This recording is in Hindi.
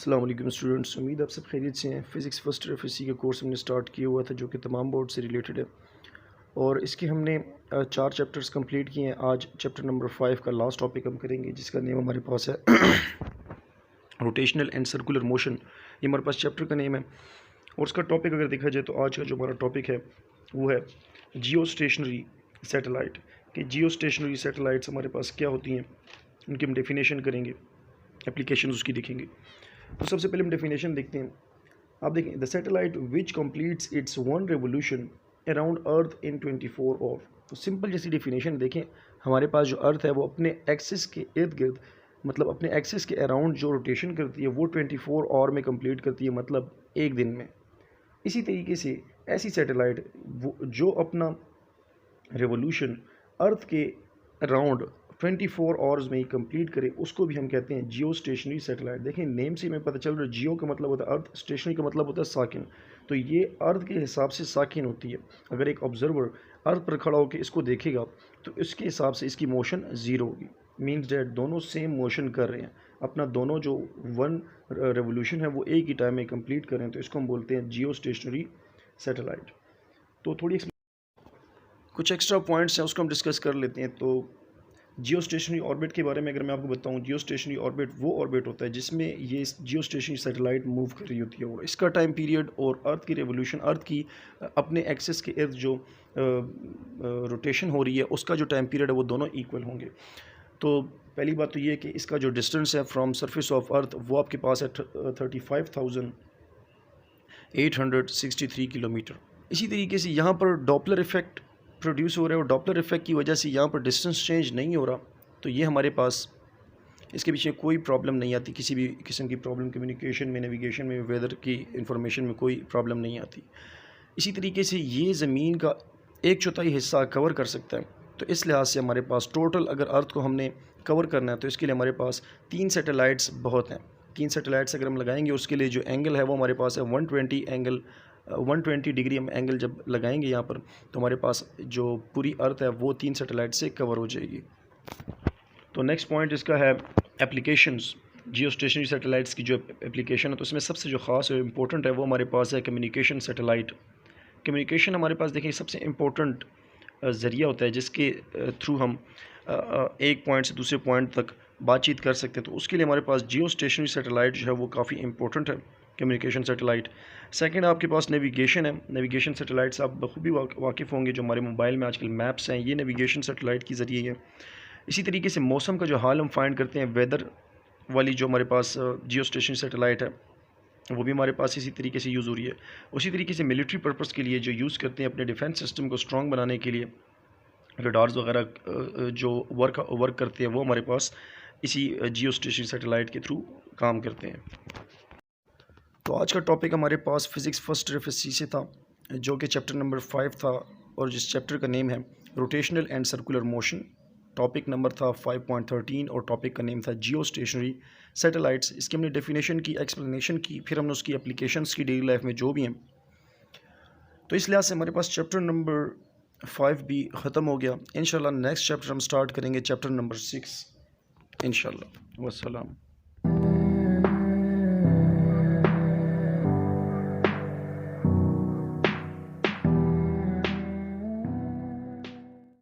अस्सलाम वालेकुम स्टूडेंट्स, उम्मीद आप सब खैरियत से हैं। फ़िज़िक्स फर्स्ट ईयर एफएससी का कोर्स हमने स्टार्ट किया हुआ था जो कि तमाम बोर्ड से रिलेटेड है और इसके हमने 4 चैप्टर्स कंप्लीट किए हैं। आज चैप्टर नंबर 5 का लास्ट टॉपिक हम करेंगे जिसका नेम हमारे पास है रोटेशनल एंड सर्कुलर मोशन। ये हमारे पास चैप्टर का नेम है और उसका टॉपिक अगर देखा जाए तो आज का जो हमारा टॉपिक है वो है जियो स्टेशनरी सैटेलाइट। कि जियो स्टेशनरी सैटेलाइट्स हमारे पास क्या होती हैं, उनकी हम डेफिनेशन करेंगे, एप्लीकेशन उसकी देखेंगे। तो सबसे पहले हम डेफिनेशन देखते हैं। आप देखें, the satellite which completes its one revolution around earth in 24 hour. तो सिंपल जैसी डेफिनेशन देखें, हमारे पास जो अर्थ है वो अपने एक्सिस के इर्द गिर्द, मतलब अपने एक्सिस के अराउंड जो रोटेशन करती है वो 24 आवर में कंप्लीट करती है, मतलब एक दिन में। इसी तरीके से ऐसी सैटेलाइट वो जो अपना रेवोल्यूशन अर्थ के अराउंड 24 आवर्स में ही कंप्लीट करे, उसको भी हम कहते हैं जियो स्टेशनरी सैटेलाइट। देखें, नेम से हमें पता चल रहा है जियो का मतलब होता है अर्थ, स्टेशनरी का मतलब होता है साकिन। तो ये अर्थ के हिसाब से साकिन होती है। अगर एक ऑब्जर्वर अर्थ पर खड़ा होकर इसको देखेगा तो इसके हिसाब से इसकी मोशन ज़ीरो होगी। मीन्स डैट दोनों सेम मोशन कर रहे हैं, अपना दोनों जो वन रेवोल्यूशन है वो एक ही टाइम में कंप्लीट कर रहे हैं, तो इसको हम बोलते हैं जियो स्टेशनरी सैटेलाइट। तो थोड़ी कुछ एक्स्ट्रा पॉइंट्स हैं उसको हम डिस्कस कर लेते हैं। तो जियो स्टेशनरी ऑर्बिट के बारे में अगर मैं आपको बताऊं, जियो स्टेशनरी ऑर्बिट वो ऑर्बिट होता है जिसमें ये जियो स्टेशनरी सैटेलाइट मूव कर रही होती है और इसका टाइम पीरियड और अर्थ की रेवोल्यूशन, अर्थ की अपने एक्सिस के इर्द जो रोटेशन हो रही है उसका जो टाइम पीरियड है वो दोनों इक्वल होंगे। तो पहली बात तो ये है कि इसका जो डिस्टेंस है फ्रॉम सरफेस ऑफ अर्थ वो आपके पास है 35,863 किलोमीटर। इसी तरीके से यहाँ पर डॉपलर इफेक्ट प्रोड्यूस हो रहा है और डॉपलर इफेक्ट की वजह से यहाँ पर डिस्टेंस चेंज नहीं हो रहा, तो ये हमारे पास इसके पीछे कोई प्रॉब्लम नहीं आती, किसी भी किस्म की प्रॉब्लम कम्युनिकेशन में, नेविगेशन में, वेदर की इंफॉर्मेशन में कोई प्रॉब्लम नहीं आती। इसी तरीके से ये ज़मीन का 1/4 हिस्सा कवर कर सकता है। तो इस लिहाज से हमारे पास टोटल अगर अर्थ को हमने कवर करना है तो इसके लिए हमारे पास 3 सैटेलाइट्स बहुत हैं। 3 सैटेलाइट्स अगर हम लगाएंगे उसके लिए जो एंगल है वो हमारे पास है 120 डिग्री। हम एंगल जब लगाएंगे यहाँ पर तो हमारे पास जो पूरी अर्थ है वो 3 सैटेलाइट से कवर हो जाएगी। तो नेक्स्ट पॉइंट इसका है एप्लीकेशंस। जियो स्टेशनरी सैटेलाइट्स की जो एप्लीकेशन है तो उसमें सबसे जो ख़ास और इम्पोर्टेंट है वो हमारे पास है कम्युनिकेशन सैटेलाइट। कम्युनिकेशन हमारे पास देखिए सबसे इम्पोर्टेंट ज़रिया होता है जिसके थ्रू हम एक पॉइंट से दूसरे पॉइंट तक बातचीत कर सकते हैं। तो उसके लिए हमारे पास जियो स्टेशनरी सैटेलाइट जो है वो काफ़ी इंपॉर्टेंट है, कम्युनिकेशन सैटेलाइट। सेकंड आपके पास नेविगेशन है। नेविगेशन सैटेलाइट्स आप बखूबी वाकिफ़ होंगे, जो हमारे मोबाइल में आजकल मैप्स हैं ये नेविगेशन सैटेलाइट के ज़रिए है। इसी तरीके से मौसम का जो हाल हम फाइंड करते हैं, वेदर वाली जो हमारे पास जियो स्टेशनरी सैटेलाइट है वो भी हमारे पास इसी तरीके से यूज़ हो रही है। उसी तरीके से मिलिट्री पर्पज़ के लिए जो यूज़ करते हैं अपने डिफेंस सिस्टम को स्ट्रॉन्ग बनाने के लिए, रडार्स वगैरह जो वर्क करते हैं वो हमारे पास इसी जियो स्टेशनरी सैटेलाइट के थ्रू काम करते हैं। तो आज का टॉपिक हमारे पास फ़िज़िक्स फर्स्ट एफएससी से था जो कि चैप्टर नंबर 5 था और जिस चैप्टर का नेम है rotational and circular motion. Topic number था 5.13 और टॉपिक का नेम था जियो स्टेशनरी सैटेलाइट्स। इसकी हमने डेफिनेशन की, एक्सप्लेनेशन की, फिर हमने उसकी एप्लीकेशंस की डेली लाइफ में जो भी हैं। तो इस लिहाज से हमारे पास चैप्टर नंबर 5 भी ख़त्म हो गया। इंशाल्लाह नेक्स्ट चैप्टर हम स्टार्ट करेंगे चैप्टर नंबर 6 इंशाल्लाह। वस्सलाम।